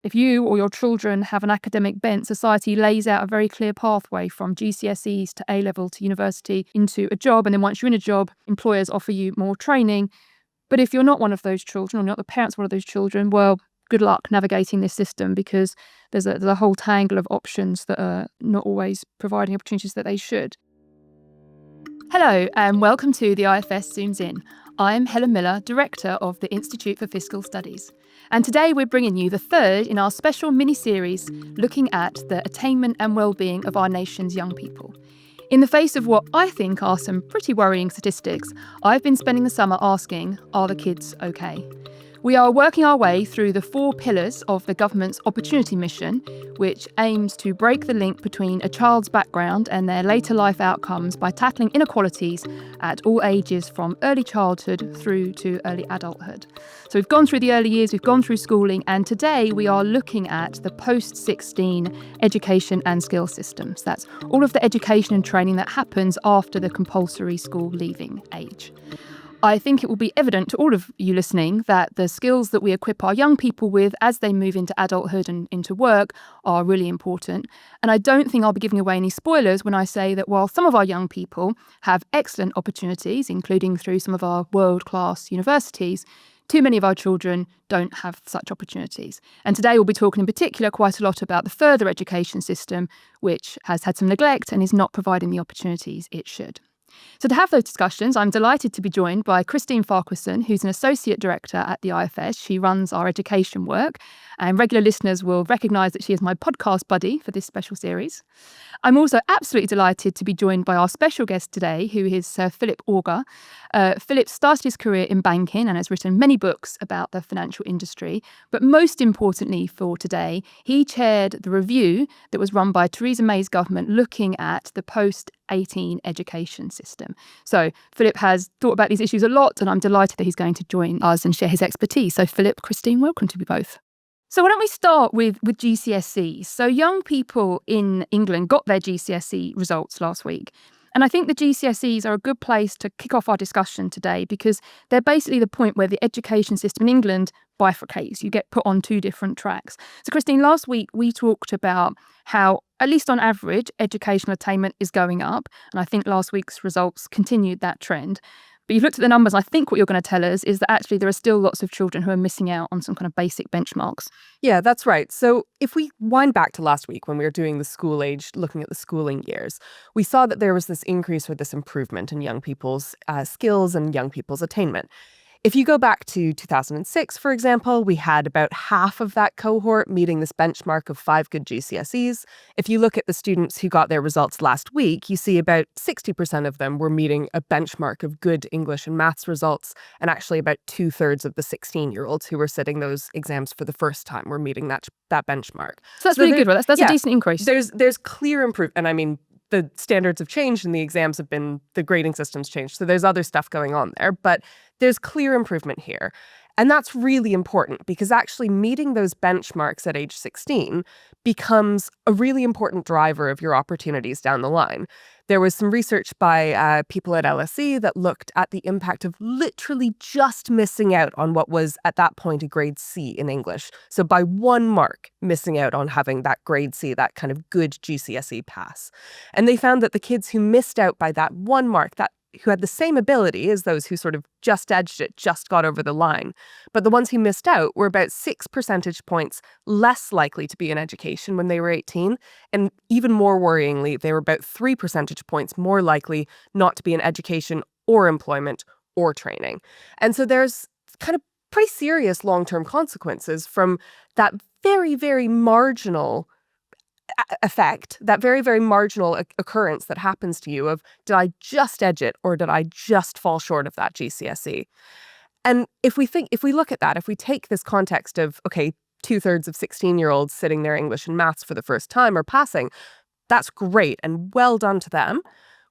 If you or your children have an academic bent, society lays out a very clear pathway from GCSEs to A-level to university into a job. And then once you're in a job, employers offer you more training. But if you're not one of those children or not the parents of one of those children, well, good luck navigating this system, because there's a whole tangle of options that are not always providing opportunities that they should. Hello and welcome to the IFS Zooms In. I'm Helen Miller, Director of the Institute for Fiscal Studies. And today we're bringing you the third in our special mini-series looking at the attainment and well-being of our nation's young people. In the face of what I think are some pretty worrying statistics, I've been spending the summer asking, are the kids okay? We are working our way through the 4 pillars of the government's Opportunity Mission, which aims to break the link between a child's background and their later life outcomes by tackling inequalities at all ages from early childhood through to early adulthood. So we've gone through the early years, we've gone through schooling, and today we are looking at the post-16 education and skill systems. That's all of the education and training that happens after the compulsory school leaving age. I think it will be evident to all of you listening that the skills that we equip our young people with as they move into adulthood and into work are really important. And I don't think I'll be giving away any spoilers when I say that while some of our young people have excellent opportunities, including through some of our world-class universities, too many of our children don't have such opportunities. And today we'll be talking in particular quite a lot about the further education system, which has had some neglect and is not providing the opportunities it should. So to have those discussions, I'm delighted to be joined by Christine Farquharson, who's an Associate Director at the IFS. She runs our education work, and regular listeners will recognise that she is my podcast buddy for this special series. I'm also absolutely delighted to be joined by our special guest today, who is Sir Philip Augar. Philip started his career in banking and has written many books about the financial industry. But most importantly for today, he chaired the review that was run by Theresa May's government looking at the post-18 education system. So Philip has thought about these issues a lot, and I'm delighted that he's going to join us and share his expertise. So Philip, Christine, welcome to you both. So why don't we start with GCSEs? So young people in England got their GCSE results last week. And I think the GCSEs are a good place to kick off our discussion today, because they're basically the point where the education system in England bifurcates. You get put on 2 different tracks. So Christine, last week we talked about how, at least on average, educational attainment is going up. And I think last week's results continued that trend. But you've looked at the numbers, and I think what you're going to tell us is that actually there are still lots of children who are missing out on some kind of basic benchmarks. Yeah, that's right. So if we wind back to last week when we were doing the school age, looking at the schooling years, we saw that there was this increase or this improvement in young people's skills and young people's attainment. If you go back to 2006, for example, we had about half of that cohort meeting this benchmark of 5 good GCSEs. If you look at the students who got their results last week, you see about 60% of them were meeting a benchmark of good English and maths results, and actually about 2/3 of the 16-year-olds who were sitting those exams for the first time were meeting that benchmark. So that's really good, right? That's a decent increase. There's clear improvement, and I mean, the standards have changed and the exams have been, the grading system's changed. So there's other stuff going on there, but there's clear improvement here. And that's really important, because actually meeting those benchmarks at age 16 becomes a really important driver of your opportunities down the line. There was some research by people at LSE that looked at the impact of literally just missing out on what was at that point a grade C in English. So by 1 mark, missing out on having that grade C, that kind of good GCSE pass. And they found that the kids who missed out by that 1 mark, who had the same ability as those who sort of just edged it, just got over the line, but the ones who missed out were about 6 percentage points less likely to be in education when they were 18. And even more worryingly, they were about 3 percentage points more likely not to be in education or employment or training. And so there's kind of pretty serious long-term consequences from that very, very marginal effect, that very, very marginal occurrence that happens to you of, did I just edge it or did I just fall short of that GCSE? And if we look at that, if we take this context of, okay, 2/3 of 16-year-olds sitting their English and maths for the first time or passing, that's great and well done to them.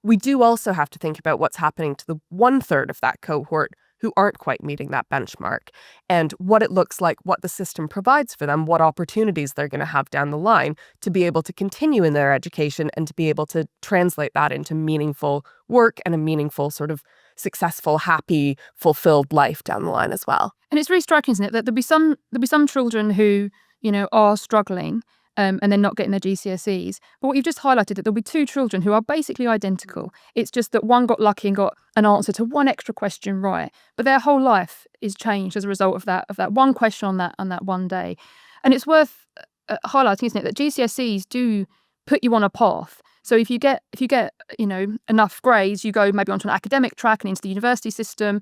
We do also have to think about what's happening to the 1/3 of that cohort who aren't quite meeting that benchmark, and what it looks like, what the system provides for them, what opportunities they're going to have down the line to be able to continue in their education and to be able to translate that into meaningful work and a meaningful sort of successful, happy, fulfilled life down the line as well. And it's really striking, isn't it, that there'll be some children who are struggling and they're not getting their GCSEs. But what you've just highlighted, that there'll be two children who are basically identical. It's just that one got lucky and got an answer to one extra question right, but their whole life is changed as a result of that one question on that one day. And it's worth highlighting, isn't it, that GCSEs do put you on a path. So if you get enough grades, you go maybe onto an academic track and into the university system.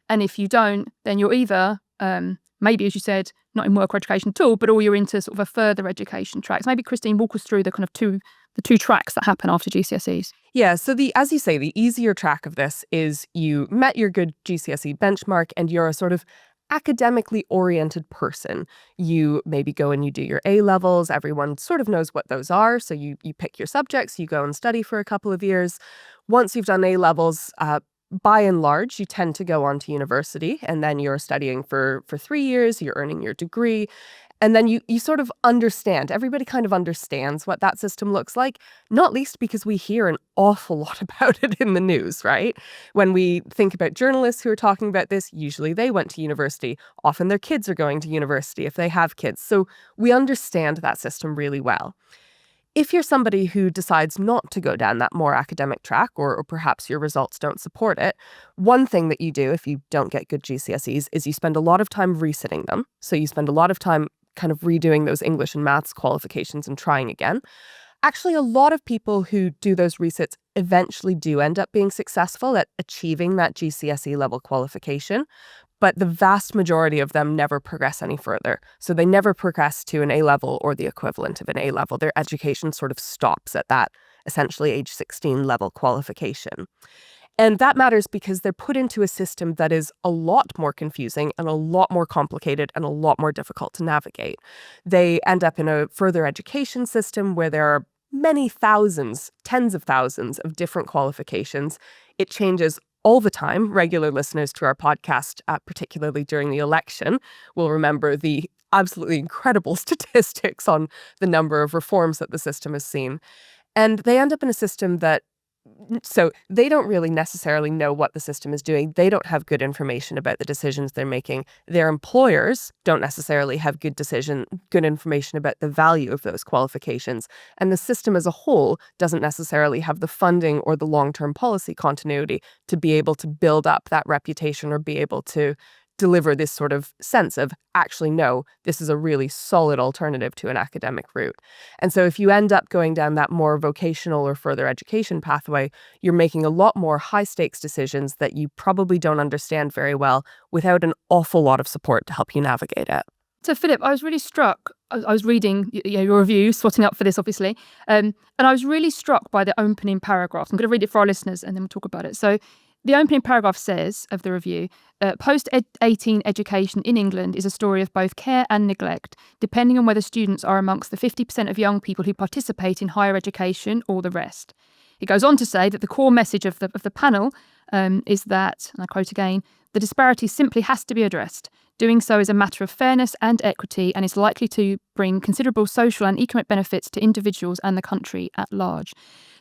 And if you don't, then you're either maybe, as you said, not in work or education at all, but or you're into sort of a further education tracks. Maybe Christine, walk us through the kind of two tracks that happen after GCSEs. Yeah, so as you say, the easier track of this is you met your good GCSE benchmark and you're a sort of academically oriented person. You maybe go and you do your A levels. Everyone sort of knows what those are. So you pick your subjects, you go and study for a couple of years. Once you've done A levels, by and large, you tend to go on to university, and then you're studying for 3 years, you're earning your degree. And then you sort of understand, everybody kind of understands what that system looks like, not least because we hear an awful lot about it in the news, right? When we think about journalists who are talking about this, usually they went to university. Often their kids are going to university if they have kids. So we understand that system really well. If you're somebody who decides not to go down that more academic track, or perhaps your results don't support it, one thing that you do if you don't get good GCSEs is you spend a lot of time resitting them. So you spend a lot of time kind of redoing those English and maths qualifications and trying again. Actually, a lot of people who do those resits eventually do end up being successful at achieving that GCSE level qualification, but the vast majority of them never progress any further. So they never progress to an A level or the equivalent of an A level. Their education sort of stops at that essentially age 16 level qualification. And that matters because they're put into a system that is a lot more confusing and a lot more complicated and a lot more difficult to navigate. They end up in a further education system where there are many thousands, tens of thousands of different qualifications. It changes all the time. Regular listeners to our podcast, particularly during the election, will remember the absolutely incredible statistics on the number of reforms that the system has seen. And they end up in a system so they don't really necessarily know what the system is doing. They don't have good information about the decisions they're making. Their employers don't necessarily have good information about the value of those qualifications. And the system as a whole doesn't necessarily have the funding or the long-term policy continuity to be able to build up that reputation or be able to deliver this sort of sense of, actually, no, this is a really solid alternative to an academic route. And so if you end up going down that more vocational or further education pathway, you're making a lot more high-stakes decisions that you probably don't understand very well without an awful lot of support to help you navigate it. So, Philip, I was really struck. I was reading your review, swatting up for this, obviously, and I was really struck by the opening paragraph. I'm going to read it for our listeners and then we'll talk about it. So, the opening paragraph says of the review, post-18 education in England is a story of both care and neglect, depending on whether students are amongst the 50% of young people who participate in higher education or the rest. It goes on to say that the core message of the panel is that, and I quote again, the disparity simply has to be addressed. Doing so is a matter of fairness and equity and is likely to bring considerable social and economic benefits to individuals and the country at large.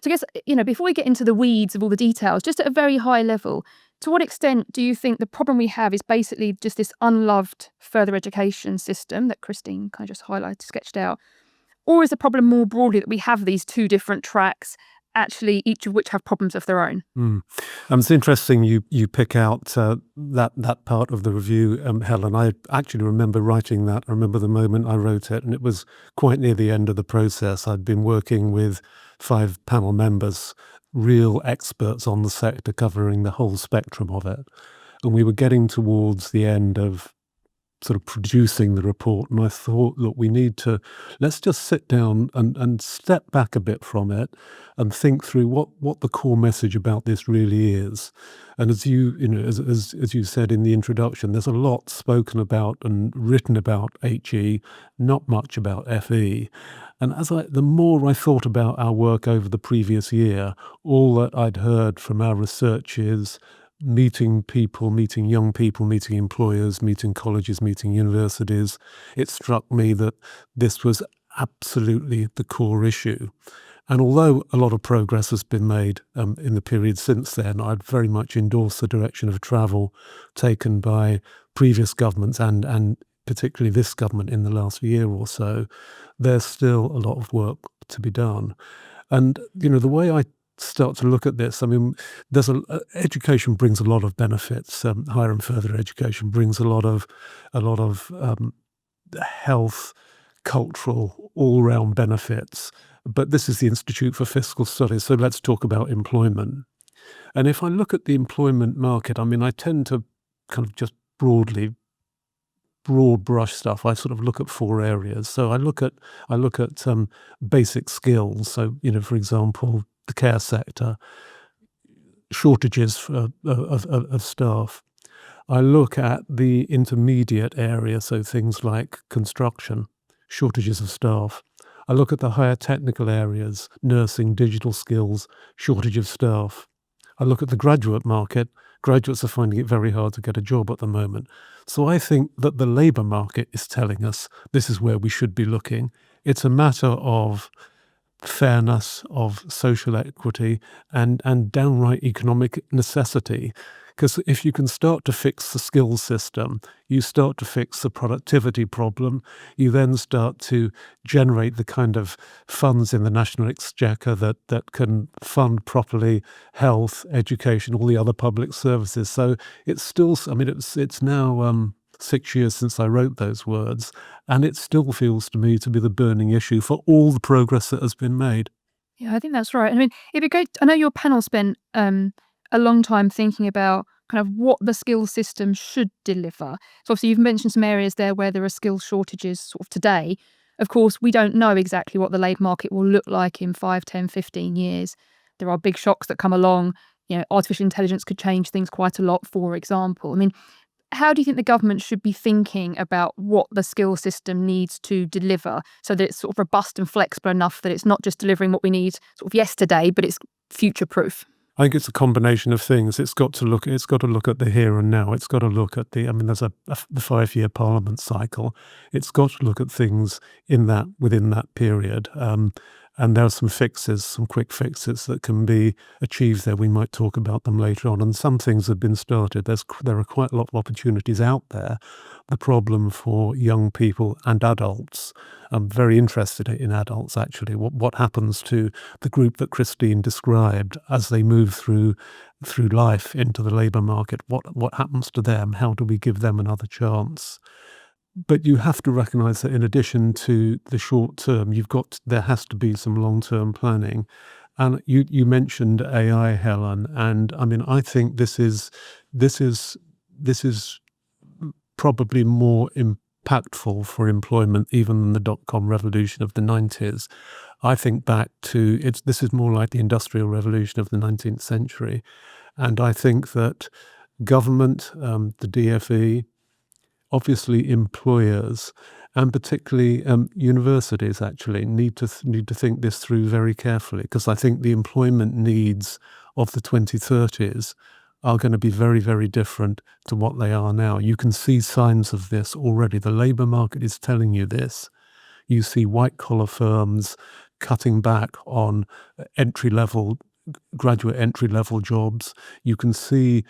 So I guess, before we get into the weeds of all the details, just at a very high level, to what extent do you think the problem we have is basically just this unloved further education system that Christine kind of just sketched out? Or is the problem more broadly that we have these two different tracks, actually each of which have problems of their own? It's interesting you pick out that part of the review, Helen. I actually remember writing that. I remember the moment I wrote it, and it was quite near the end of the process. I'd been working with 5 panel members, real experts on the sector, covering the whole spectrum of it. And we were getting towards the end of sort of producing the report, and I thought, look, let's just sit down and step back a bit from it and think through what the core message about this really is. And as as you said in the introduction, there's a lot spoken about and written about HE, not much about FE. And the more I thought about our work over the previous year, all that I'd heard from our research is meeting people, meeting young people, meeting employers, meeting colleges, meeting universities, it struck me that this was absolutely the core issue. And although a lot of progress has been made in the period since then, I'd very much endorse the direction of travel taken by previous governments and particularly this government in the last year or so, there's still a lot of work to be done. And, the way I start to look at this, I mean, education brings a lot of benefits. Higher and further education brings a lot of health, cultural, all-round benefits. But this is the Institute for Fiscal Studies, so let's talk about employment. And if I look at the employment market, I mean, I tend to kind of just broad brush stuff. I sort of look at 4 areas. So I look at basic skills. So, for example, the care sector, shortages of staff. I look at the intermediate area, so things like construction, shortages of staff. I look at the higher technical areas, nursing, digital skills, shortage of staff. I look at the graduate market. Graduates are finding it very hard to get a job at the moment. So I think that the labour market is telling us this is where we should be looking. It's a matter of fairness, of social equity, and downright economic necessity. Because if you can start to fix the skills system, you start to fix the productivity problem, you then start to generate the kind of funds in the national exchequer that can fund properly health, education, all the other public services. So it's still, I mean, it's now 6 years since I wrote those words, and it still feels to me to be the burning issue for all the progress that has been made. Yeah, I think that's right. I mean, it'd be great. I know your panel spent a long time thinking about kind of what the skills system should deliver. So obviously you've mentioned some areas there where there are skills shortages sort of today. Of course, we don't know exactly what the labour market will look like in 5, 10, 15 years. There are big shocks that come along. Artificial intelligence could change things quite a lot, for example. I mean, how do you think the government should be thinking about what the skill system needs to deliver so that it's sort of robust and flexible enough that it's not just delivering what we need sort of yesterday, but it's future-proof? I think it's a combination of things. It's got to look at the here and now. It's got to look at the 5-year parliament cycle. It's got to look at things within that period. And there are some quick fixes that can be achieved there. We might talk about them later on. And some things have been started. There are quite a lot of opportunities out there. The problem for young people and adults, I'm very interested in adults actually. What happens to the group that Christine described as they move through life into the labour market? What happens to them? How do we give them another chance? But you have to recognise that in addition to the short term, there has to be some long-term planning. And you mentioned AI, Helen, and I mean I think this is probably more impactful for employment even than the dot-com revolution of the 90s. I think back to this is more like the Industrial Revolution of the 19th century, and I think that government, the DfE, obviously employers, and particularly universities actually need to think this through very carefully, because I think the employment needs of the 2030s are going to be very, very different to what they are now. You can see signs of this already. The labour market is telling you this. You see white-collar firms cutting back on graduate entry-level jobs. You can see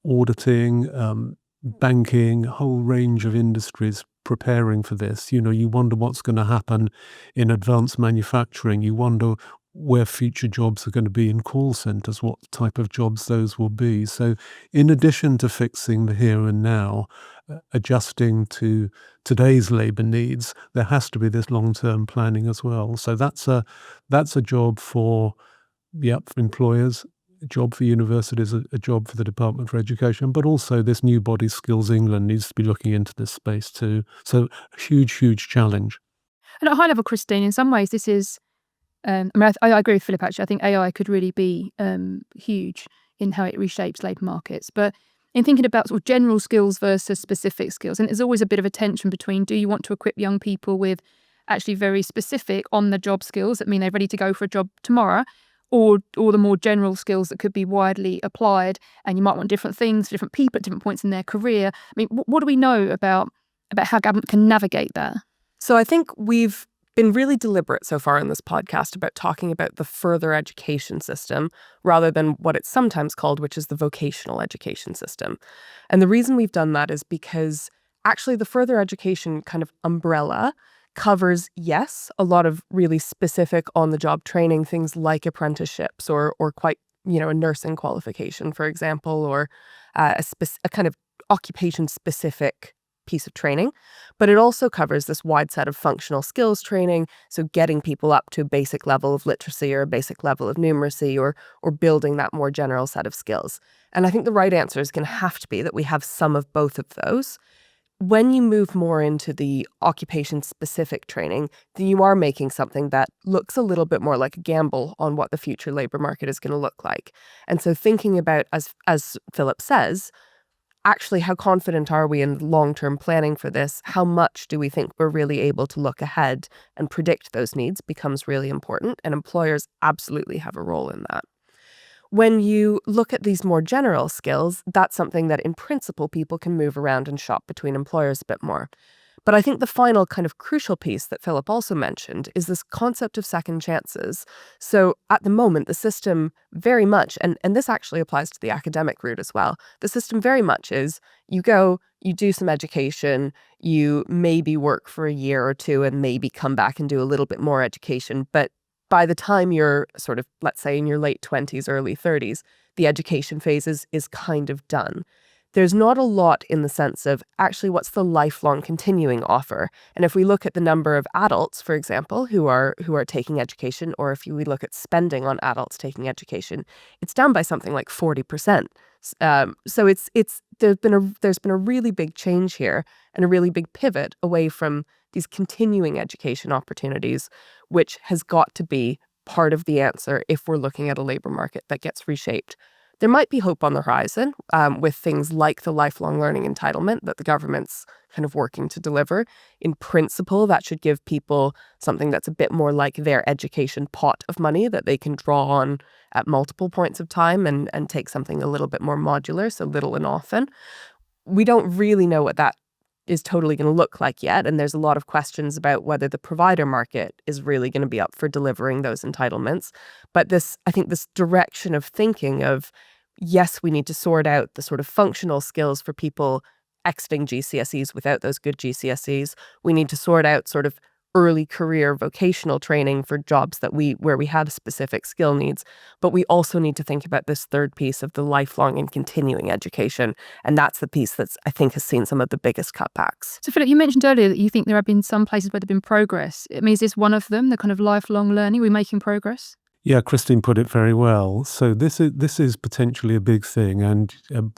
auditing, banking, a whole range of industries preparing for this. You wonder what's going to happen in advanced manufacturing. You wonder where future jobs are going to be in call centres, what type of jobs those will be. So in addition to fixing the here and now, adjusting to today's labour needs, there has to be this long-term planning as well. So that's a job for employers, a job for universities, a job for the Department for Education, but also this new body, Skills England, needs to be looking into this space too. So a huge, huge challenge. And at a high level, Christine, in some ways this is, I agree with Philip actually. I think AI could really be huge in how it reshapes labour markets. But in thinking about sort of general skills versus specific skills, and there's always a bit of a tension between, do you want to equip young people with actually very specific on-the-job skills that mean they're ready to go for a job tomorrow, or the more general skills that could be widely applied, and you might want different things for different people at different points in their career. I mean, what do we know about how government can navigate that? So I think we've been really deliberate so far in this podcast about talking about the further education system rather than what it's sometimes called, which is the vocational education system. And the reason we've done that is because actually the further education kind of umbrella covers, yes, a lot of really specific on-the-job training, things like apprenticeships or quite, a nursing qualification, for example, or a kind of occupation-specific piece of training. But it also covers this wide set of functional skills training, so getting people up to a basic level of literacy or a basic level of numeracy or building that more general set of skills. And I think the right answer is going to have to be that we have some of both of those. When you move more into the occupation-specific training, then you are making something that looks a little bit more like a gamble on what the future labor market is going to look like. And so thinking about, as Philip says, actually, how confident are we in long-term planning for this? How much do we think we're really able to look ahead and predict those needs becomes really important, and employers absolutely have a role in that. When you look at these more general skills, that's something that in principle people can move around and shop between employers a bit more. But I think the final kind of crucial piece that Philip also mentioned is this concept of second chances. So at the moment, the system very much, and this actually applies to the academic route as well, the system very much is you go, you do some education, you maybe work for a year or two and maybe come back and do a little bit more education. But by the time you're sort of, let's say, in your late 20s, early 30s, the education phase is kind of done. There's not a lot in the sense of actually what's the lifelong continuing offer. And if we look at the number of adults, for example, who are taking education, or if we look at spending on adults taking education, it's down by something like 40%. So there's been a really big change here and a really big pivot away from these continuing education opportunities, which has got to be part of the answer if we're looking at a labor market that gets reshaped. There might be hope on the horizon with things like the lifelong learning entitlement that the government's kind of working to deliver. In principle, that should give people something that's a bit more like their education pot of money that they can draw on at multiple points of time and take something a little bit more modular, so little and often. We don't really know what that is totally going to look like yet, and there's a lot of questions about whether the provider market is really going to be up for delivering those entitlements. But I think this direction of thinking of, yes, we need to sort out the sort of functional skills for people exiting GCSEs without those good GCSEs. We need to sort out sort of early career vocational training for jobs where we have specific skill needs. But we also need to think about this third piece of the lifelong and continuing education. And that's the piece that's, I think, has seen some of the biggest cutbacks. So, Philip, you mentioned earlier that you think there have been some places where there have been progress. I mean, is this one of them, the kind of lifelong learning? Are we making progress? Yeah, Christine put it very well. So this is potentially a big thing, and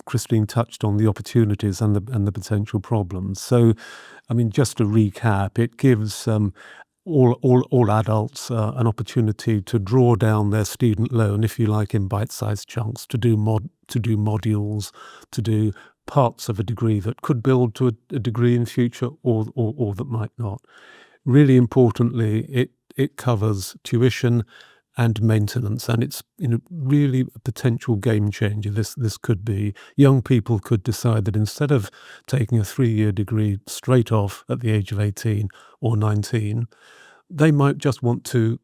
Christine touched on the opportunities and the potential problems. So, I mean, just to recap, it gives all adults an opportunity to draw down their student loan, if you like, in bite-sized chunks, to do modules, to do parts of a degree that could build to a degree in future, or that might not. Really importantly, it covers tuition and maintenance, and it's really a potential game changer. This could be. Young people could decide that instead of taking a 3-year degree straight off at the age of 18 or 19, they might just want to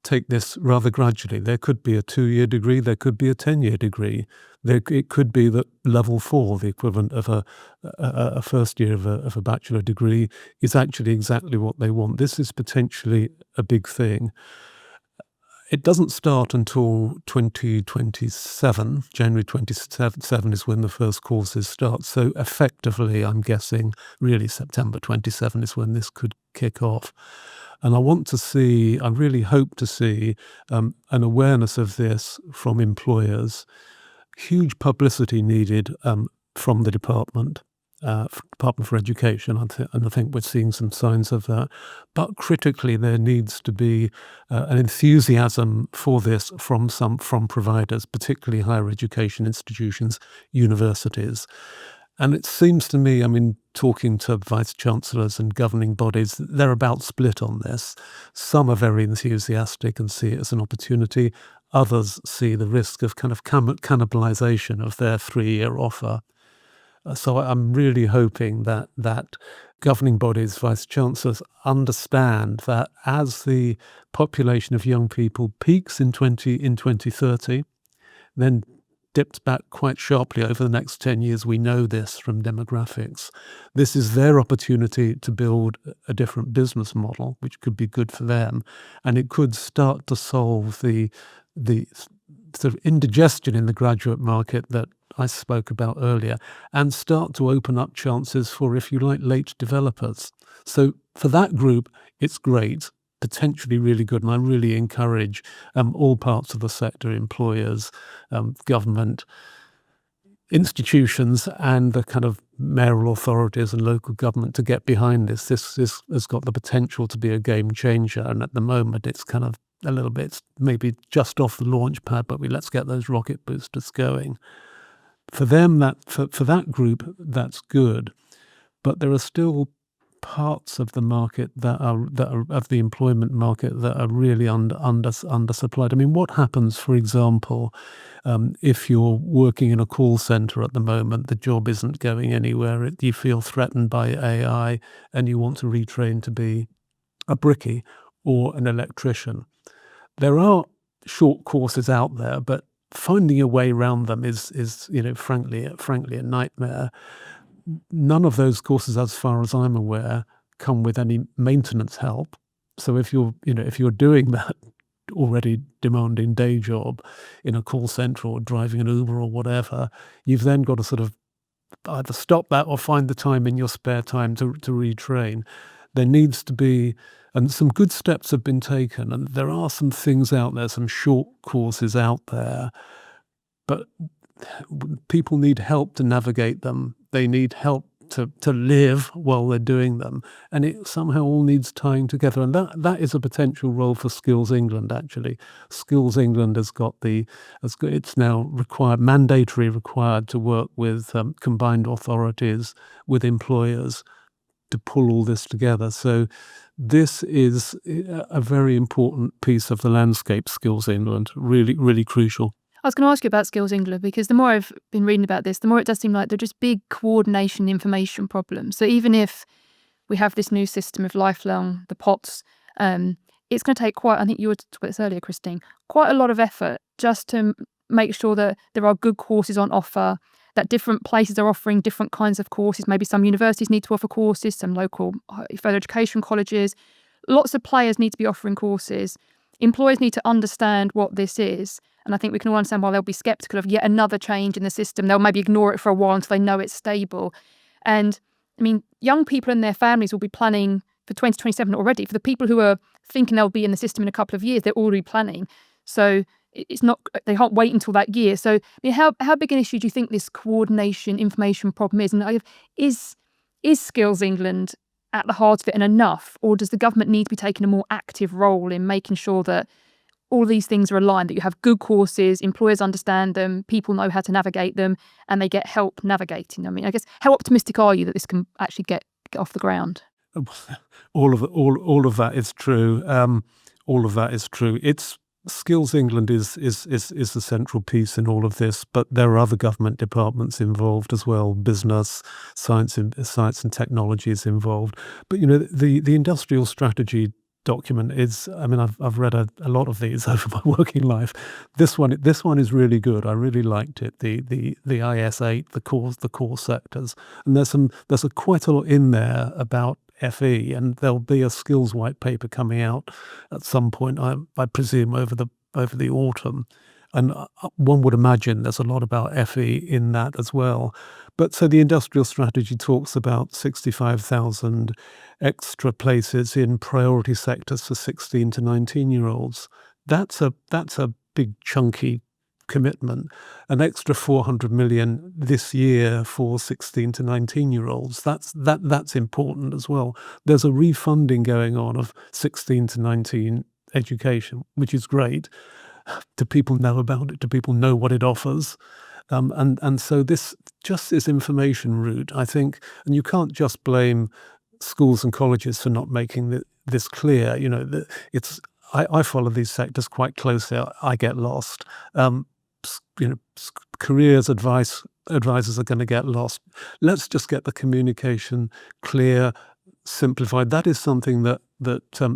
take this rather gradually. There could be a 2-year degree, there could be a 10-year degree. It could be that level 4, the equivalent of a first year of a bachelor degree, is actually exactly what they want. This is potentially a big thing. It doesn't start until 2027. January 27 is when the first courses start. So effectively, I'm guessing, really September 27 is when this could kick off. And I really hope to see an awareness of this from employers. Huge publicity needed from the Department for Education, and I think we're seeing some signs of that. But critically, there needs to be an enthusiasm for this from providers, particularly higher education institutions, universities. And it seems to me, I mean, talking to vice chancellors and governing bodies, they're about split on this. Some are very enthusiastic and see it as an opportunity. Others see the risk of kind of cannibalization of their 3-year offer. So I'm really hoping that governing bodies, vice chancellors, understand that as the population of young people peaks in 2030, then dipped back quite sharply over the next 10 years. We know this from demographics. This is their opportunity to build a different business model, which could be good for them. And it could start to solve the sort of indigestion in the graduate market that I spoke about earlier, and start to open up chances for, if you like, late developers. So for that group, it's great, potentially really good. And I really encourage all parts of the sector, employers, government, institutions, and the kind of mayoral authorities and local government to get behind this. This has got the potential to be a game changer. And at the moment, it's kind of a little bit maybe just off the launch pad, but let's get those rocket boosters going. For them, for that group, that's good. But there are still parts of the market that are of the employment market that are really undersupplied. I mean, what happens, for example, if you're working in a call center at the moment, the job isn't going anywhere, you feel threatened by AI, and you want to retrain to be a brickie or an electrician. There are short courses out there, but finding a way around them is frankly a nightmare. None of those courses, as far as I'm aware, come with any maintenance help. So if you're doing that already demanding day job in a call center or driving an Uber or whatever, you've then got to sort of either stop that or find the time in your spare time to retrain. There needs to be, and some good steps have been taken, and there are some things out there, some short courses out there, but people need help to navigate them. They need help to live while they're doing them, and it somehow all needs tying together. And that is a potential role for Skills England. Actually, Skills England it's now mandatory required to work with combined authorities, with employers, to pull all this together. So this is a very important piece of the landscape, Skills England, really, really crucial. I was going to ask you about Skills England, because the more I've been reading about this, the more it does seem like they're just big coordination information problems. So even if we have this new system of lifelong, the POTS, it's going to take I think you were talking about this earlier, Christine, quite a lot of effort just to make sure that there are good courses on offer, that different places are offering different kinds of courses. Maybe some universities need to offer courses, some local further education colleges. Lots of players need to be offering courses. Employers need to understand what this is. And I think we can all understand why they'll be sceptical of yet another change in the system. They'll maybe ignore it for a while until they know it's stable. And I mean, young people and their families will be planning for 2027 already. For the people who are thinking they'll be in the system in a couple of years, they're already planning. So it's not, they can't wait until that year. So I mean, how big an issue do you think this coordination information problem is? And is Skills England at the heart of it and enough? Or does the government need to be taking a more active role in making sure that all these things are aligned, that you have good courses, employers understand them, people know how to navigate them, and they get help navigating them? I mean, I guess, how optimistic are you that this can actually get off the ground? All of that is true. All of that is true. Skills England is the central piece in all of this, but there are other government departments involved as well. Business, science and technology is involved. But the industrial strategy document is, I mean, I've read a lot of these over my working life. This one is really good. I really liked it. The IS8, the core sectors, and there's quite a lot in there about FE, and there'll be a skills white paper coming out at some point, I presume over the autumn, and one would imagine there's a lot about FE in that as well. But so the industrial strategy talks about 65,000 extra places in priority sectors for 16 to 19-year-olds. That's a big chunky commitment. An extra 400 million this year for 16 to 19-year-olds. That's important as well. There's a refunding going on of 16 to 19 education, which is great. Do people know about it? Do people know what it offers? And so this information route, I think, and you can't just blame schools and colleges for not making this clear. I follow these sectors quite closely. I get lost. Careers advisors are going to get lost. Let's just get the communication clear, simplified. That is something that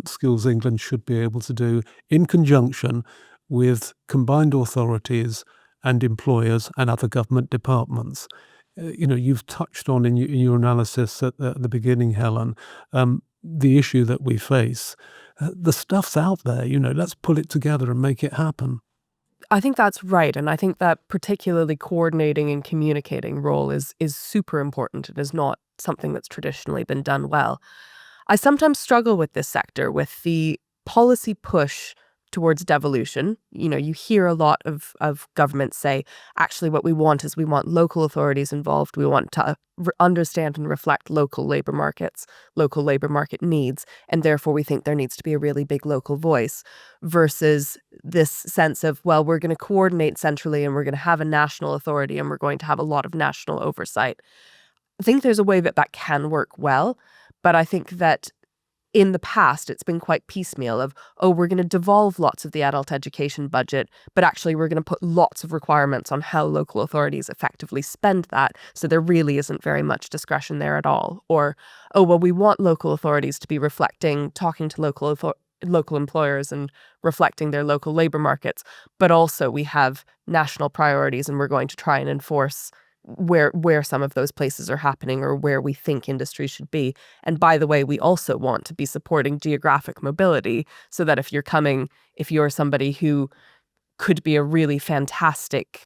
Skills England should be able to do in conjunction with combined authorities and employers and other government departments. You've touched on in your analysis at the beginning, Helen, the issue that we face. The stuff's out there, let's pull it together and make it happen. I think that's right. And I think that particularly coordinating and communicating role is super important. It is not something that's traditionally been done well. I sometimes struggle with this sector, with the policy push towards devolution. You hear a lot of governments say, actually, what we want is we want local authorities involved. We want to understand and reflect local labor markets, local labor market needs. And therefore, we think there needs to be a really big local voice versus this sense of, well, we're going to coordinate centrally and we're going to have a national authority and we're going to have a lot of national oversight. I think there's a way that can work well, but I think that in the past, it's been quite piecemeal of, we're going to devolve lots of the adult education budget, but actually we're going to put lots of requirements on how local authorities effectively spend that. So there really isn't very much discretion there at all. Or, we want local authorities to be talking to local employers and reflecting their local labor markets. But also we have national priorities and we're going to try and enforce where some of those places are happening or where we think industry should be. And by the way, we also want to be supporting geographic mobility so that if you're somebody who could be a really fantastic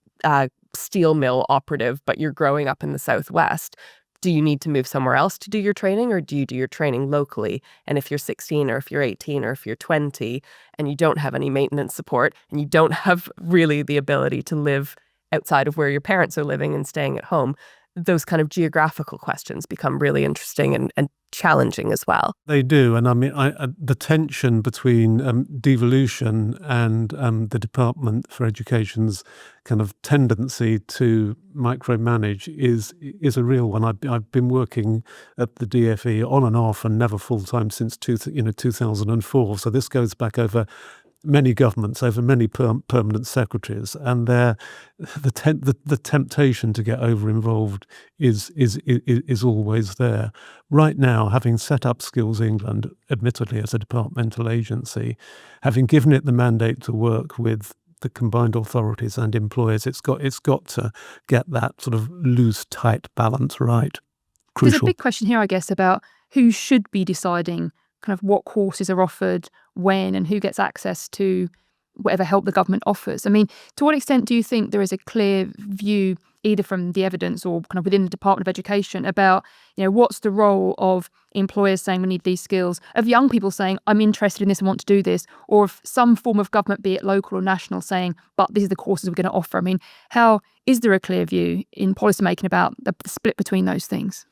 steel mill operative, but you're growing up in the Southwest, do you need to move somewhere else to do your training, or do you do your training locally? And if you're 16 or if you're 18 or if you're 20 and you don't have any maintenance support and you don't have really the ability to live outside of where your parents are living and staying at home, those kind of geographical questions become really interesting and challenging as well. They do. And I mean, the tension between devolution and the Department for Education's kind of tendency to micromanage is a real one. I've been working at the DFE on and off and never full-time since 2004. So this goes back over many governments, over many permanent secretaries, and the temptation to get over-involved is always there. Right now, having set up Skills England, admittedly as a departmental agency, having given it the mandate to work with the combined authorities and employers, it's got to get that sort of loose, tight balance right. Crucial. There's a big question here, I guess, about who should be deciding kind of what courses are offered, when, and who gets access to whatever help the government offers. I mean, to what extent do you think there is a clear view, either from the evidence or kind of within the Department of Education, about, what's the role of employers saying we need these skills, of young people saying I'm interested in this and want to do this, or of some form of government, be it local or national, saying, but these are the courses we're going to offer? I mean, how is there a clear view in policymaking about the split between those things?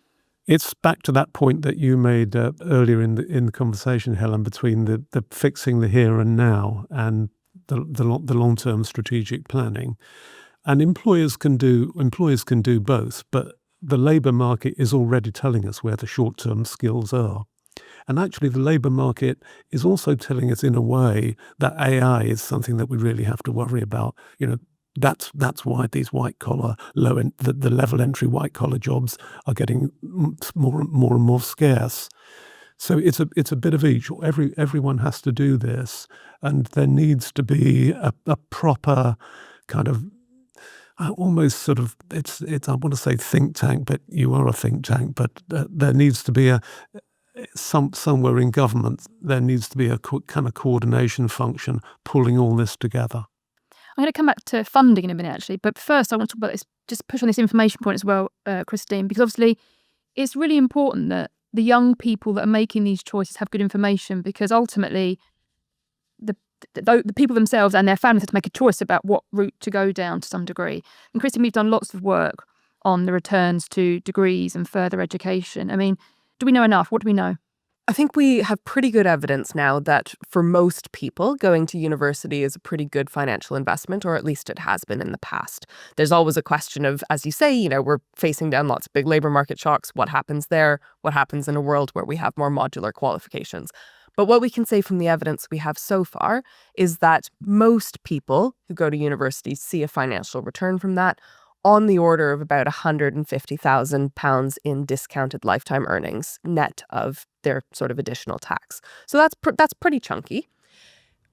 It's back to that point that you made earlier in the conversation, Helen, between the fixing the here and now and the long-term strategic planning. And employers can do both, but the labour market is already telling us where the short-term skills are. And actually the labour market is also telling us in a way that AI is something that we really have to worry about. That's why these white-collar, the level entry white-collar jobs are getting more and more scarce. So it's a bit of each. Everyone has to do this, and there needs to be a proper kind of almost sort of it's I want to say think tank, but you are a think tank. But there needs to be somewhere in government. There needs to be a kind of coordination function pulling all this together. I'm going to come back to funding in a minute, actually. But first, I want to talk about this, just push on this information point as well, Christine, because obviously it's really important that the young people that are making these choices have good information, because ultimately the people themselves and their families have to make a choice about what route to go down to some degree. And Christine, we've done lots of work on the returns to degrees and further education. I mean, do we know enough? What do we know? I think we have pretty good evidence now that for most people, going to university is a pretty good financial investment, or at least it has been in the past. There's always a question of, as you say, we're facing down lots of big labor market shocks. What happens there? What happens in a world where we have more modular qualifications? But what we can say from the evidence we have so far is that most people who go to university see a financial return from that, on the order of about £150,000 in discounted lifetime earnings, net of their sort of additional tax. So that's pretty chunky.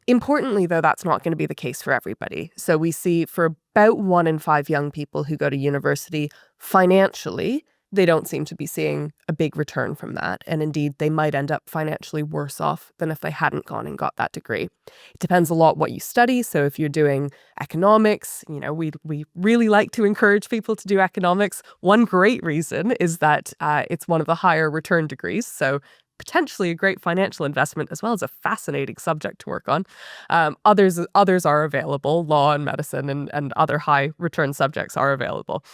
Importantly, though, that's not going to be the case for everybody. So we see for about 1 in 5 young people who go to university, financially, they don't seem to be seeing a big return from that. And indeed, they might end up financially worse off than if they hadn't gone and got that degree. It depends a lot what you study. So if you're doing economics, we really like to encourage people to do economics. One great reason is that it's one of the higher return degrees. So potentially a great financial investment, as well as a fascinating subject to work on. Others are available. Law and medicine and other high return subjects are available.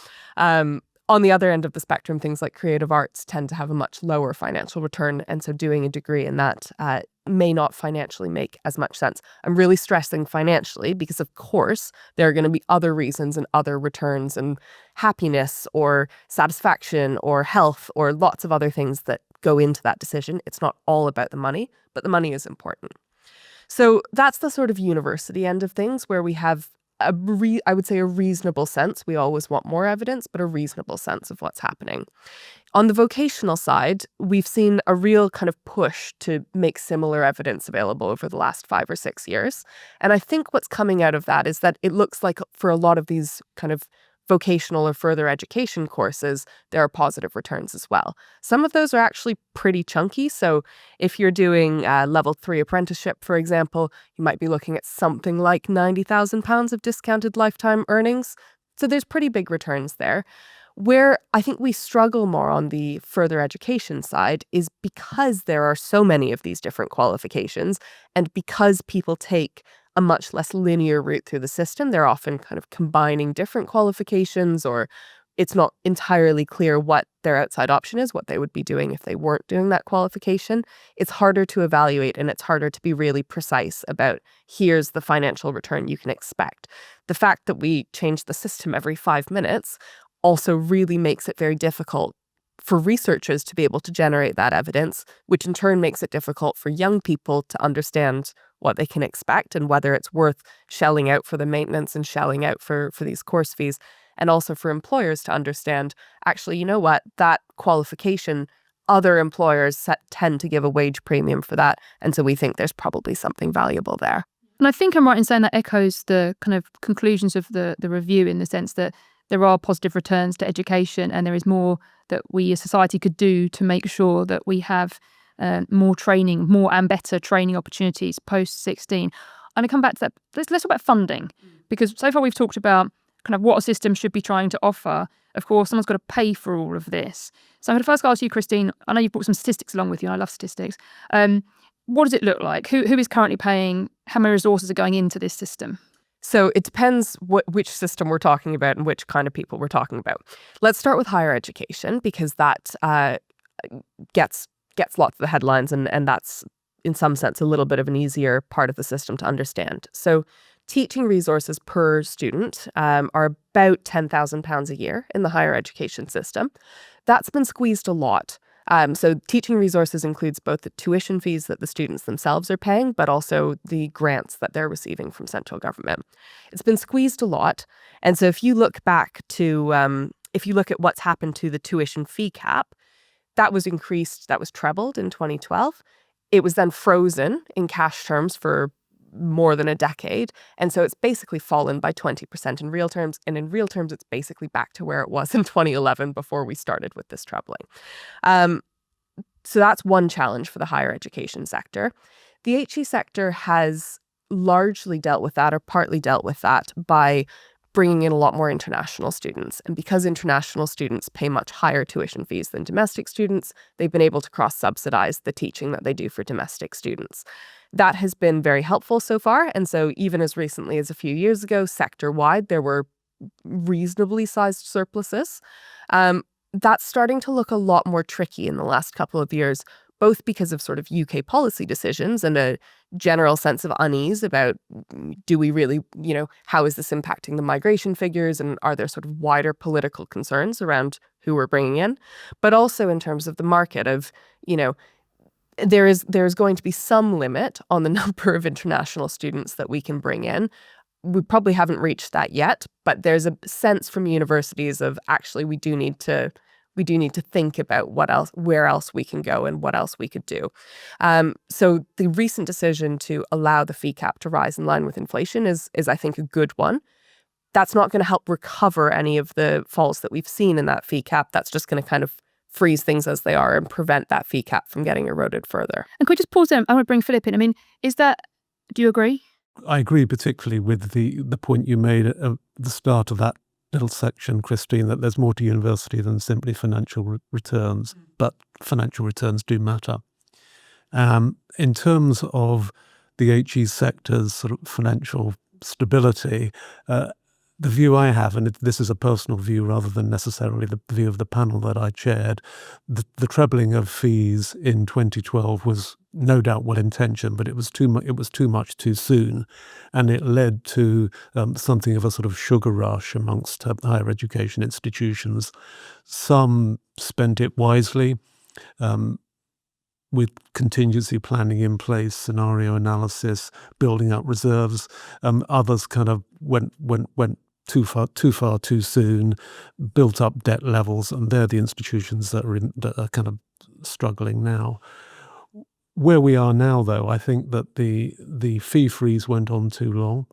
On the other end of the spectrum, things like creative arts tend to have a much lower financial return, and so doing a degree in that may not financially make as much sense. I'm really stressing financially because, of course, there are going to be other reasons and other returns and happiness or satisfaction or health or lots of other things that go into that decision. It's not all about the money, but the money is important. So that's the sort of university end of things where we have I would say a reasonable sense. We always want more evidence, but a reasonable sense of what's happening. On the vocational side, we've seen a real kind of push to make similar evidence available over the last 5 or 6 years. And I think what's coming out of that is that it looks like for a lot of these kind of vocational or further education courses, there are positive returns as well. Some of those are actually pretty chunky. So if you're doing level 3 apprenticeship, for example, you might be looking at something like £90,000 of discounted lifetime earnings. So there's pretty big returns there. Where I think we struggle more on the further education side is because there are so many of these different qualifications, and because people take a much less linear route through the system. They're often kind of combining different qualifications, or it's not entirely clear what their outside option is, what they would be doing if they weren't doing that qualification. It's harder to evaluate, and it's harder to be really precise about here's the financial return you can expect. The fact that we change the system every 5 minutes also really makes it very difficult for researchers to be able to generate that evidence, which in turn makes it difficult for young people to understand what they can expect and whether it's worth shelling out for the maintenance and shelling out for these course fees, and also for employers to understand, actually, you know what, that qualification, other employers tend to give a wage premium for that, and so we think there's probably something valuable there. And I think I'm right in saying that echoes the kind of conclusions of the review, in the sense that there are positive returns to education, and there is more that we as society could do to make sure that we have more training, more and better training opportunities post-16. And I come back to that. Let's talk about funding, because so far we've talked about kind of what a system should be trying to offer. Of course, someone's got to pay for all of this. So I'm going to first ask you, Christine. I know you've brought some statistics along with you, and I love statistics. What does it look like? Who is currently paying? How many resources are going into this system? So it depends which system we're talking about and which kind of people we're talking about. Let's start with higher education, because that gets lots of the headlines, and that's in some sense a little bit of an easier part of the system to understand. So teaching resources per student are about £10,000 a year in the higher education system. That's been squeezed a lot. So teaching resources includes both the tuition fees that the students themselves are paying, but also the grants that they're receiving from central government. It's been squeezed a lot. And so if you look back to, if you look at what's happened to the tuition fee cap, that was increased, that was trebled in 2012. It was then frozen in cash terms for more than a decade. And so it's basically fallen by 20% in real terms. And in real terms, it's basically back to where it was in 2011 before we started with this trebling. So that's one challenge for the higher education sector. The HE sector has largely dealt with that, or partly dealt with that, by bringing in a lot more international students. And because international students pay much higher tuition fees than domestic students, they've been able to cross-subsidize the teaching that they do for domestic students. That has been very helpful so far. And so even as recently as a few years ago, sector-wide, there were reasonably sized surpluses. That's starting to look a lot more tricky in the last couple of years, both because of sort of UK policy decisions and a general sense of unease about, do we really, how is this impacting the migration figures, and are there sort of wider political concerns around who we're bringing in? But also in terms of the market of, there's going to be some limit on the number of international students that we can bring in. We probably haven't reached that yet, but there's a sense from universities of, actually, we do need to think about where else we can go and what else we could do. So the recent decision to allow the fee cap to rise in line with inflation is I think, a good one. that's not going to help recover any of the falls that we've seen in that fee cap. That's just going to kind of freeze things as they are and prevent that fee cap from getting eroded further. And could we just pause there? I want to bring Philip in. I mean, do you agree? I agree particularly with the point you made at the start of that little section, Christine, that there's more to university than simply financial returns, but financial returns do matter. In terms of the HE sector's sort of financial stability, the view I have, and this is a personal view rather than necessarily the view of the panel that I chaired, the trebling of fees in 2012 was no doubt well-intentioned, but it was too much too soon, and it led to something of a sort of sugar rush amongst higher education institutions. Some spent it wisely, with contingency planning in place, scenario analysis, building up reserves. Others kind of went too far too soon, built up debt levels, and they're the institutions that are kind of struggling now. Where we are now, though, I think that the fee freeze went on too long.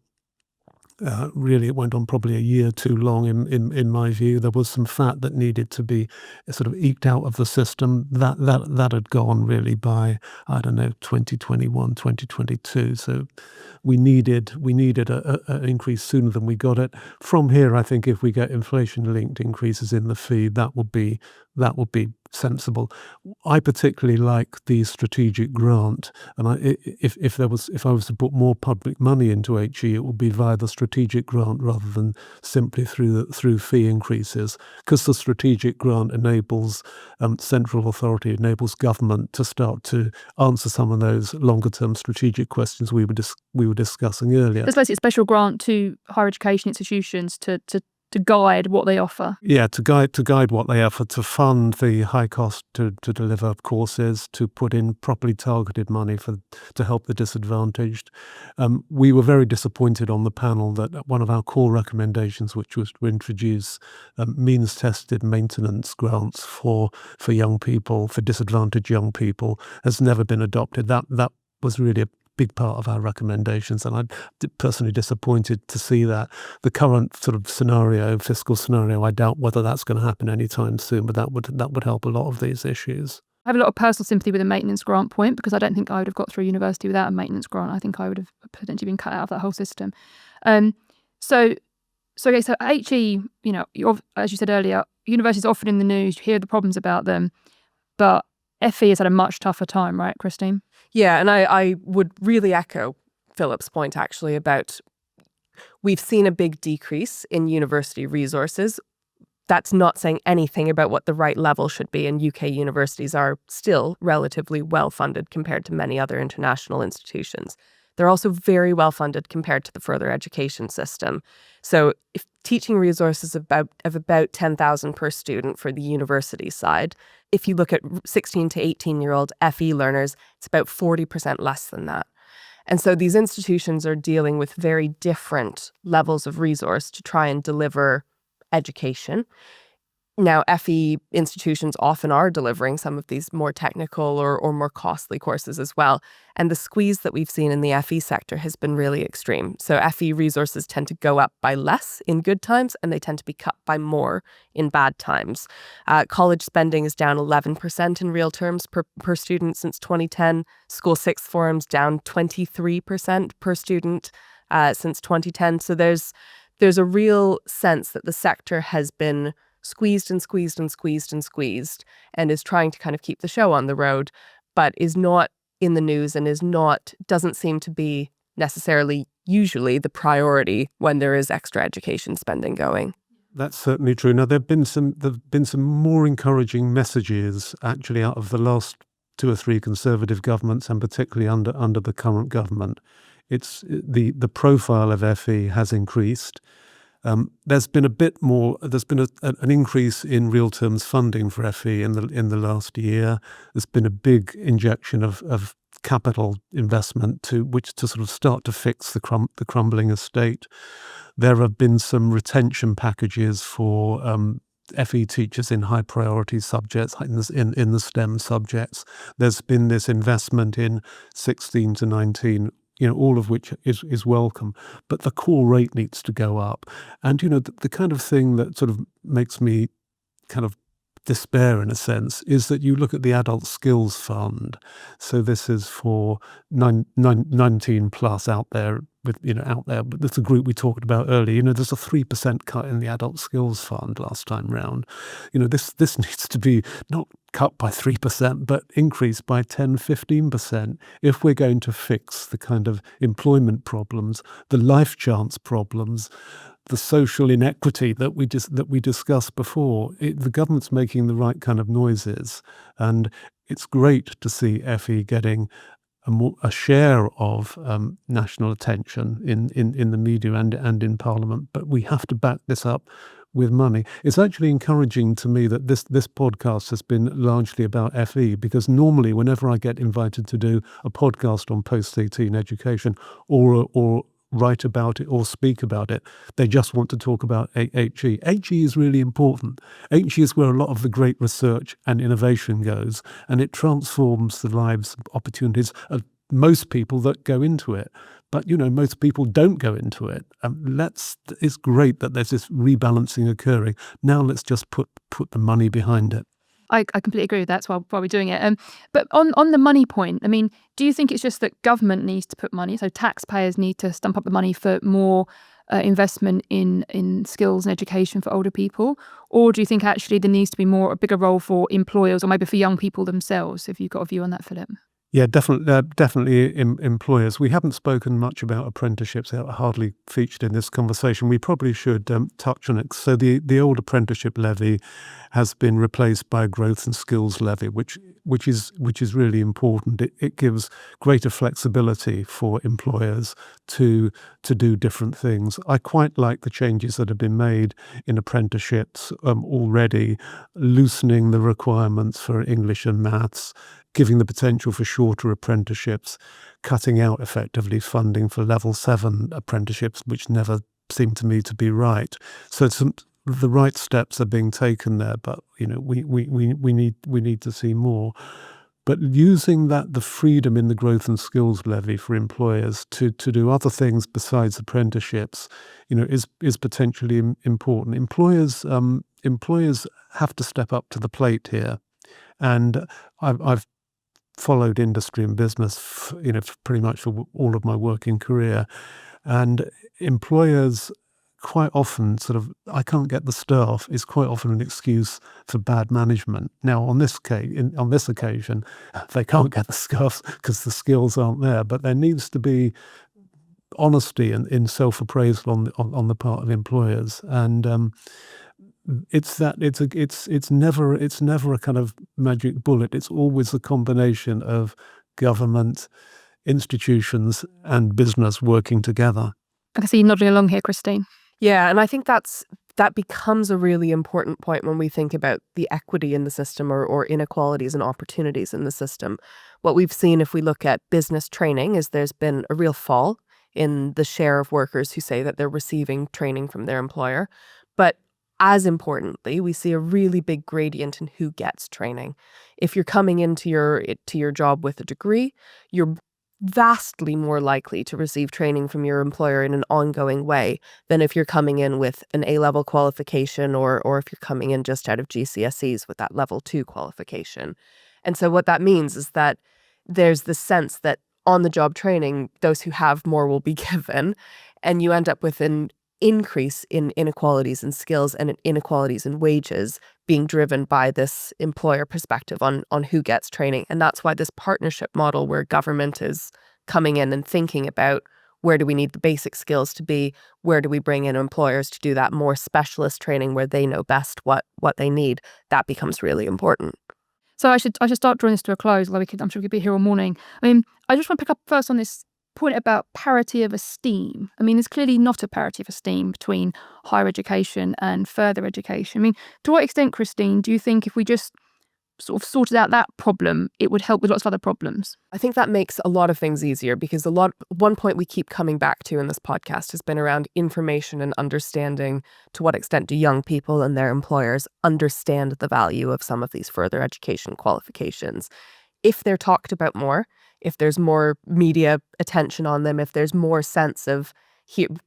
Really, it went on probably a year too long in my view. There was some fat that needed to be sort of eked out of the system. That had gone really by, I don't know, 2021, 2022. So we needed an increase sooner than we got it. From here, I think if we get inflation-linked increases in the fee, that would be sensible. I particularly like the strategic grant, and if I was to put more public money into HE, it would be via the strategic grant rather than simply through fee increases, because the strategic grant enables central authority, enables government to start to answer some of those longer term strategic questions we were discussing earlier. There's basically a special grant to higher education institutions to guide what they offer. Yeah, to guide what they offer, to fund the high cost to deliver courses, to put in properly targeted money to help the disadvantaged. We were very disappointed on the panel that one of our core recommendations, which was to introduce means-tested maintenance grants for young people, for disadvantaged young people, has never been adopted. That was really a big part of our recommendations, and I'm personally disappointed to see that. The current sort of fiscal scenario, I doubt whether that's going to happen anytime soon, but that would help a lot of these issues. I have a lot of personal sympathy with the maintenance grant point, because I don't think I would have got through university without a maintenance grant. I think I would have potentially been cut out of that whole system. So HE, as you said earlier, universities are often in the news, you hear the problems about them, but FE has had a much tougher time, right, Christine? Yeah, and I would really echo Philip's point, actually, about we've seen a big decrease in university resources. That's not saying anything about what the right level should be, and UK universities are still relatively well-funded compared to many other international institutions. They're also very well-funded compared to the further education system. So if teaching resources of about 10,000 per student for the university side, if you look at 16 to 18-year-old FE learners, it's about 40% less than that. And so these institutions are dealing with very different levels of resource to try and deliver education. Now, FE institutions often are delivering some of these more technical or more costly courses as well. And the squeeze that we've seen in the FE sector has been really extreme. So FE resources tend to go up by less in good times, and they tend to be cut by more in bad times. College spending is down 11% in real terms per student since 2010. School sixth forms down 23% per student since 2010. So there's a real sense that the sector has been squeezed and squeezed and squeezed and squeezed, and is trying to kind of keep the show on the road, but is not in the news and doesn't seem to be necessarily usually the priority when there is extra education spending going. That's certainly true. Now, there've been some more encouraging messages actually out of the last 2 or 3 Conservative governments, and particularly under the current government. It's the profile of FE has increased. There's been an increase in real terms funding for FE in the last year. There's been a big injection of capital investment to sort of start to fix the crumbling estate. There have been some retention packages for FE teachers in high priority subjects, in the STEM subjects. There's been this investment in 16 to 19 all of which is welcome. But the core rate needs to go up. And, the kind of thing that sort of makes me kind of despair in a sense is that you look at the Adult Skills Fund. So this is for 19 plus out there but there's a group we talked about earlier. There's a 3% cut in the Adult Skills Fund last time round. This needs to be not cut by 3%, but increased by 10-15% if we're going to fix the kind of employment problems, the life chance problems, the social inequity that we discussed before. The government's making the right kind of noises, and it's great to see FE getting a share of national attention in the media and in Parliament. But we have to back this up with money. It's actually encouraging to me that this podcast has been largely about FE, because normally whenever I get invited to do a podcast on post-18 education or write about it or speak about it, they just want to talk about HE. HE is really important. HE is where a lot of the great research and innovation goes, and it transforms the lives, opportunities of most people that go into it. But, most people don't go into it. It's great that there's this rebalancing occurring. Now let's just put the money behind it. I completely agree with that. That's why we're doing it. But on the money point, do you think it's just that government needs to put money, so taxpayers need to stump up the money for more investment in skills and education for older people? Or do you think actually there needs to be a bigger role for employers, or maybe for young people themselves? Have you got a view on that, Philip? Yeah, definitely employers. We haven't spoken much about apprenticeships. They're hardly featured in this conversation. We probably should touch on it. So the old apprenticeship levy has been replaced by a growth and skills levy, which is really important. It gives greater flexibility for employers to do different things. I quite like the changes that have been made in apprenticeships already, loosening the requirements for English and maths, giving the potential for shorter apprenticeships, cutting out effectively funding for level 7 apprenticeships, which never seemed to me to be right. So the right steps are being taken there, but we need to see more. But using the freedom in the growth and skills levy for employers to do other things besides apprenticeships, is potentially important. Employers have to step up to the plate here, and I've followed industry and business, pretty much for all of my working career, and employers quite often I can't get the staff is quite often an excuse for bad management. Now, on this occasion, they can't get the staff because the skills aren't there, but there needs to be honesty and in self-appraisal on the part of employers, and it's never a kind of magic bullet. It's always a combination of government, institutions, and business working together. I can see you nodding along here, Christine. Yeah, and I think that becomes a really important point when we think about the equity in the system or inequalities and opportunities in the system. What we've seen if we look at business training is there's been a real fall in the share of workers who say that they're receiving training from their employer. But as importantly, we see a really big gradient in who gets training. If you're coming into your job with a degree, you're vastly more likely to receive training from your employer in an ongoing way than if you're coming in with an A-level qualification or if you're coming in just out of GCSEs with that level 2 qualification. And so what that means is that there's the sense that on-the-job training, those who have more will be given, and you end up with an increase in inequalities in skills and inequalities in wages being driven by this employer perspective on who gets training. And that's why this partnership model where government is coming in and thinking about where do we need the basic skills to be, where do we bring in employers to do that more specialist training where they know best what they need, that becomes really important. So I should start drawing this to a close, although I'm sure we could be here all morning. I just want to pick up first on this point about parity of esteem. There's clearly not a parity of esteem between higher education and further education. To what extent, Christine, do you think if we just sort of sorted out that problem, it would help with lots of other problems? I think that makes a lot of things easier because one point we keep coming back to in this podcast has been around information and understanding. To what extent do young people and their employers understand the value of some of these further education qualifications? If they're talked about more, if there's more media attention on them, if there's more sense of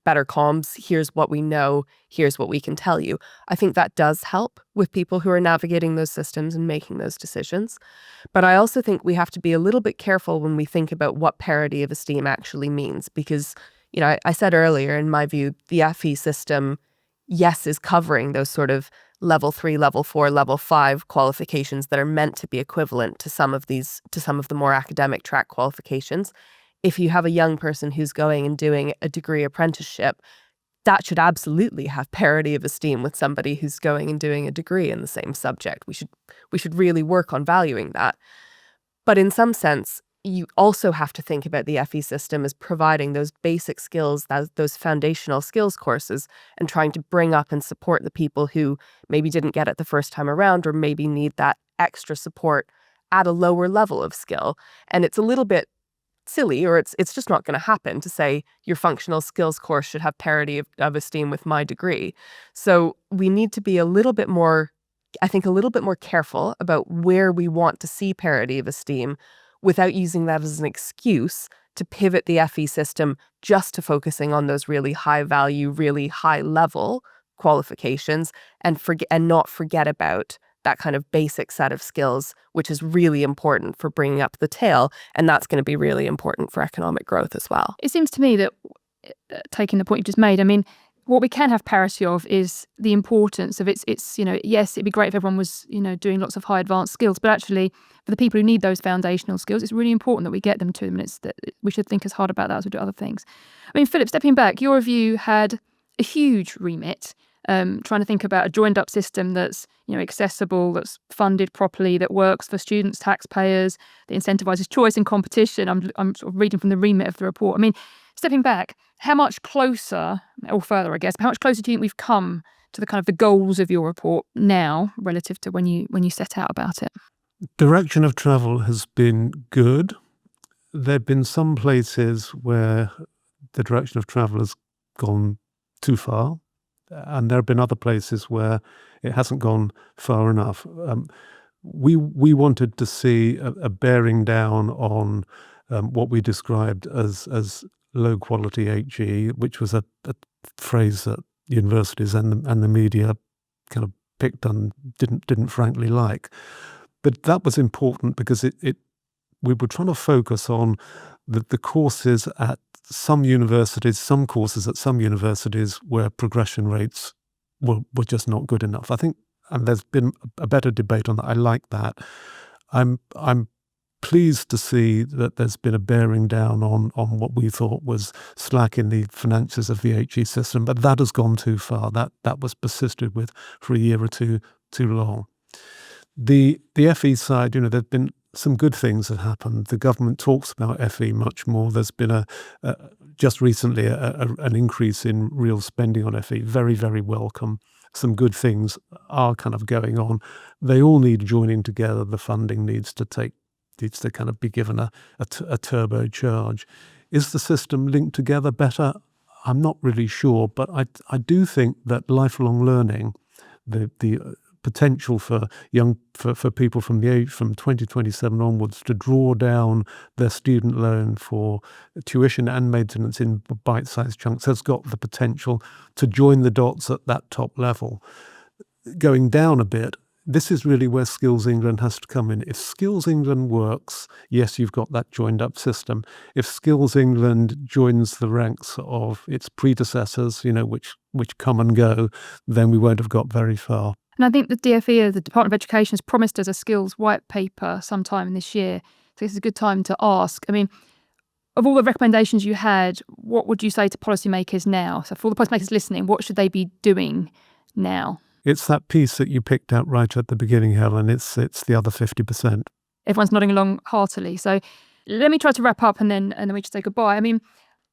better comms, here's what we know, here's what we can tell you. I think that does help with people who are navigating those systems and making those decisions. But I also think we have to be a little bit careful when we think about what parity of esteem actually means, because, I said earlier, in my view, the FE system, yes, is covering those sort of level 3, level 4, level 5 qualifications that are meant to be equivalent to some of the more academic track qualifications. If you have a young person who's going and doing a degree apprenticeship, that should absolutely have parity of esteem with somebody who's going and doing a degree in the same subject. We should really work on valuing that. But in some sense, you also have to think about the FE system as providing those basic skills, those foundational skills courses, and trying to bring up and support the people who maybe didn't get it the first time around, or maybe need that extra support at a lower level of skill. And it's a little bit silly, or it's just not going to happen to say your functional skills course should have parity of esteem with my degree. So we need to be a little bit more careful about where we want to see parity of esteem, without using that as an excuse to pivot the FE system just to focusing on those really high value, really high level qualifications, and not forget about that kind of basic set of skills, which is really important for bringing up the tail. And that's going to be really important for economic growth as well. It seems to me that, taking the point you just made, what we can have parity of is the importance of it's yes, it'd be great if everyone was, doing lots of high advanced skills, but actually for the people who need those foundational skills, it's really important that we get them to them, and it's that we should think as hard about that as we do other things. Philip, stepping back, your review had a huge remit, trying to think about a joined up system that's, accessible, that's funded properly, that works for students, taxpayers, that incentivises choice and competition. I'm sort of reading from the remit of the report. Stepping back, how much closer, or further, I guess, how much closer do you think we've come to the kind of the goals of your report now relative to when you set out about it? Direction of travel has been good. There have been some places where the direction of travel has gone too far, and there have been other places where it hasn't gone far enough. We wanted to see a bearing down on what we described as low quality HE, which was a phrase that universities and the media kind of picked on, didn't frankly like. But that was important because we were trying to focus on the courses at some courses at some universities where progression rates were just not good enough. I think, and there's been a better debate on that. I like that. I'm pleased to see that there's been a bearing down on what we thought was slack in the finances of the HE system, but that has gone too far. That was persisted with for a year or two too long. The FE side, there've been some good things that happened. The government talks about FE much more. There's been just recently an increase in real spending on FE. Very, very welcome. Some good things are kind of going on. They all need joining together. The funding needs to kind of be given a turbo charge. Is the system linked together better? I'm not really sure, but I do think that lifelong learning, the potential for people from 2027 onwards to draw down their student loan for tuition and maintenance in bite-sized chunks has got the potential to join the dots at that top level. Going down a bit, this is really where Skills England has to come in. If Skills England works, yes, you've got that joined up system. If Skills England joins the ranks of its predecessors, which come and go, then we won't have got very far. And I think the DfE, the Department of Education, has promised us a skills white paper sometime this year. So this is a good time to ask. Of all the recommendations you had, what would you say to policymakers now? So for all the policymakers listening, what should they be doing now? It's that piece that you picked out right at the beginning, Helen. It's the other 50%. Everyone's nodding along heartily. So let me try to wrap up and then we should say goodbye.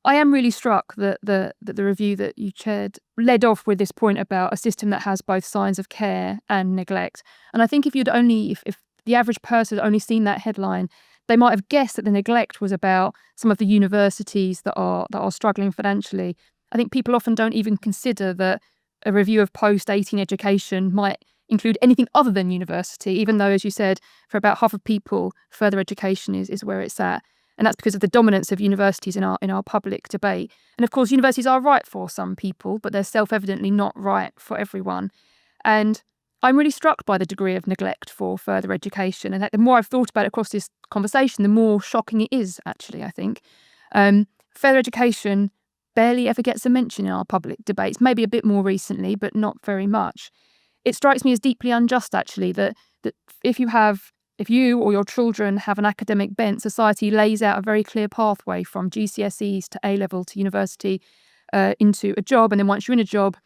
I am really struck that the review that you chaired led off with this point about a system that has both signs of care and neglect. And I think if the average person had only seen that headline, they might have guessed that the neglect was about some of the universities that are struggling financially. I think people often don't even consider that a review of post-18 education might include anything other than university, even though, as you said, for about half of people, further education is where it's at. And that's because of the dominance of universities in our public debate. And of course, universities are right for some people, but they're self-evidently not right for everyone. And I'm really struck by the degree of neglect for further education. And the more I've thought about it across this conversation, the more shocking it is, actually, I think. Further education barely ever gets a mention in our public debates, maybe a bit more recently, but not very much. It strikes me as deeply unjust, actually, that if you or your children have an academic bent, society lays out a very clear pathway from GCSEs to A-level to university into a job. And then once you're in a job,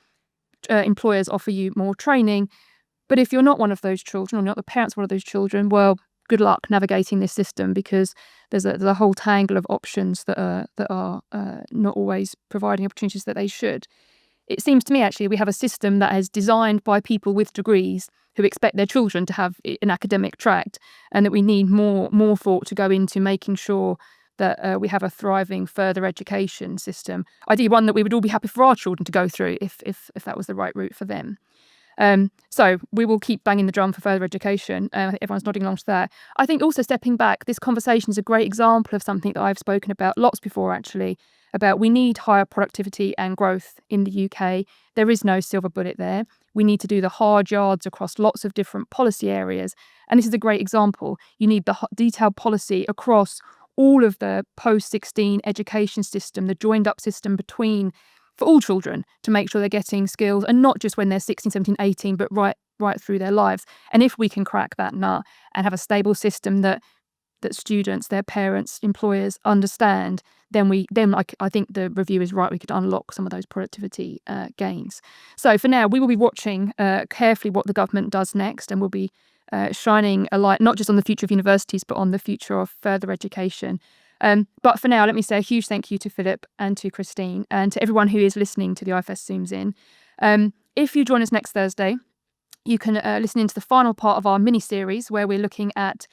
employers offer you more training. But if you're not one of those children or not the parents of one of those children, well, good luck navigating this system, because there's a whole tangle of options that are not always providing opportunities that they should. It seems to me, actually, we have a system that is designed by people with degrees who expect their children to have an academic tract, and that we need more thought to go into making sure that we have a thriving further education system. Ideally, one that we would all be happy for our children to go through if that was the right route for them. So we will keep banging the drum for further education. I think everyone's nodding along to that. I think also, stepping back, this conversation is a great example of something that I've spoken about lots before, actually, about we need higher productivity and growth in the UK. There is no silver bullet there. We need to do the hard yards across lots of different policy areas. And this is a great example. You need the detailed policy across all of the post-16 education system, the joined up system for all children, to make sure they're getting skills, and not just when they're 16, 17, 18, but right through their lives. And if we can crack that nut and have a stable system that students, their parents, employers understand, then I think the review is right. We could unlock some of those productivity gains. So for now, we will be watching carefully what the government does next, and we'll be shining a light not just on the future of universities, but on the future of further education. But for now, let me say a huge thank you to Philip and to Christine and to everyone who is listening to the IFS Zooms In. If you join us next Thursday, you can listen into the final part of our mini-series, where we're looking at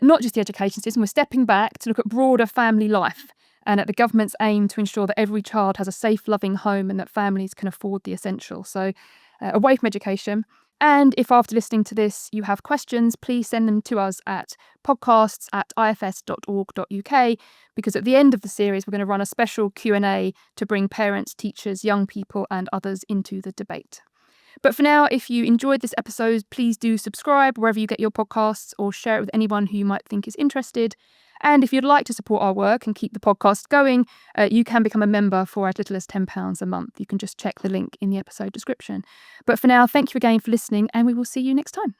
not just the education system. We're stepping back to look at broader family life and at the government's aim to ensure that every child has a safe, loving home and that families can afford the essential. So away from education. And if after listening to this you have questions, please send them to us at podcasts@ifs.org.uk, because at the end of the series we're going to run a special Q&A to bring parents, teachers, young people and others into the debate. But for now, if you enjoyed this episode, please do subscribe wherever you get your podcasts, or share it with anyone who you might think is interested. And if you'd like to support our work and keep the podcast going, you can become a member for as little as £10 a month. You can just check the link in the episode description. But for now, thank you again for listening, and we will see you next time.